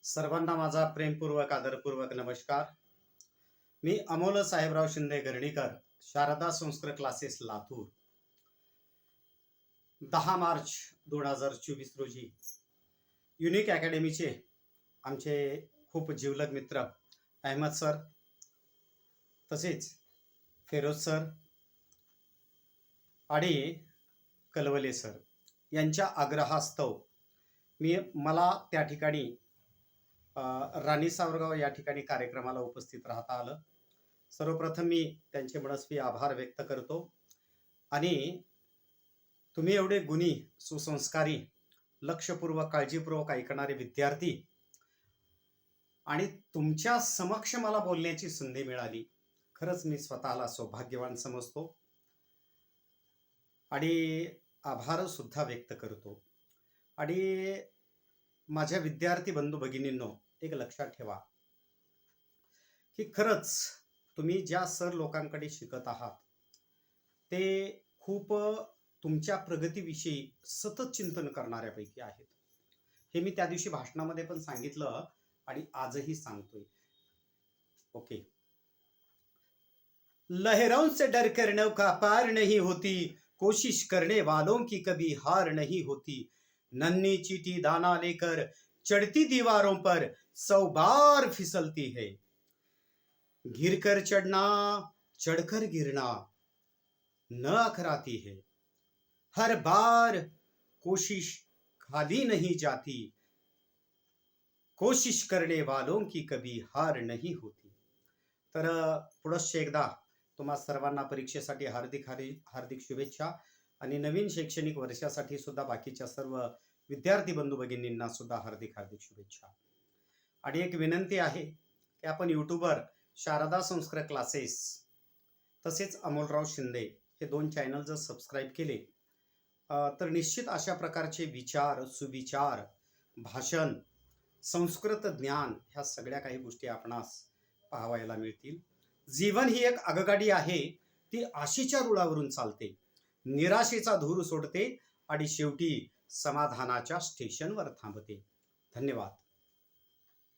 सर्वांना माझा प्रेमपूर्वक आदरपूर्वक नमस्कार. मी अमोल साहेबराव शिंदे गर्णीकर, शारदा संस्कृत क्लासेस लातूर. 10 मार्च 2024 रोजी युनिक अकॅडमीचे आमचे खूप जिवलग मित्र अहमद सर, तसेच फेरोज सर आणि कलवले सर यांच्या आग्रहास्तव मला त्या ठिकाणी राणी सावरगाव या ठिकाणी कार्यक्रमाला उपस्थित राहता आलं. सर्वप्रथम मी त्यांचे मनस्वी आभार व्यक्त करतो. आणि तुम्ही एवढे गुणी, सुसंस्कारी, लक्षपूर्वक, काळजीपूर्वक ऐकणारे विद्यार्थी आणि तुमच्या समक्ष मला बोलण्याची संधी मिळाली, खरंच मी स्वतःला सौभाग्यवान समजतो आणि आभार सुद्धा व्यक्त करतो. आणि माझ्या विद्यार्थी बंधू भगिनींनो, एक लक्षात ठेवा की खरंच तुम्ही ज्या सर लोकांकडे शिकत आहात ते खूप तुमच्या प्रगतीविषयी सतत चिंतन करणाऱ्यापैकी आहेत. हे मी त्या दिवशी भाषणामध्ये पण सांगितलं आणि आजही सांगतोय. ओके. लहरों से डर कर नौका पार नहीं होती, कोशिश करने वालों की कभी हार नहीं होती. नन्ही चीटी दाना लेकर चढ़ती दीवारों पर 100 बार फिसलती है. गिरकर चढ़ना, चढ़कर गिरना न अखराती है. हर बार कोशिश खाली नहीं जाती, कोशिश करने वालों की कभी हार नहीं होती. तर पुढे एकदा तुम्हा सर्वांना परीक्षेसाठी हार्दिक हार्दिक शुभेच्छा आणि नवीन शैक्षणिक वर्षासाठी सुद्धा बाकीच्या सर्व विद्यार्थी बंधू भगिनींना सुद्धा हार्दिक हार्दिक शुभेच्छा. आणि एक विनंती आहे की आपण यूट्यूबवर शारदा संस्कृत क्लासेस तसेच अमोलराव शिंदे हे 2 चॅनल जर सबस्क्राईब केले तर निश्चित अशा प्रकारचे विचार, सुविचार, भाषण, संस्कृत ज्ञान ह्या सगळ्या काही गोष्टी आपणास पाहायला मिळतील. जीवन ही एक आगगाडी आहे, ती आशेच्या रुळावरून चालते, निराशेचा धूर सोडते आणि शेवटी समाधानाच्या स्टेशनवर थांबते. धन्यवाद.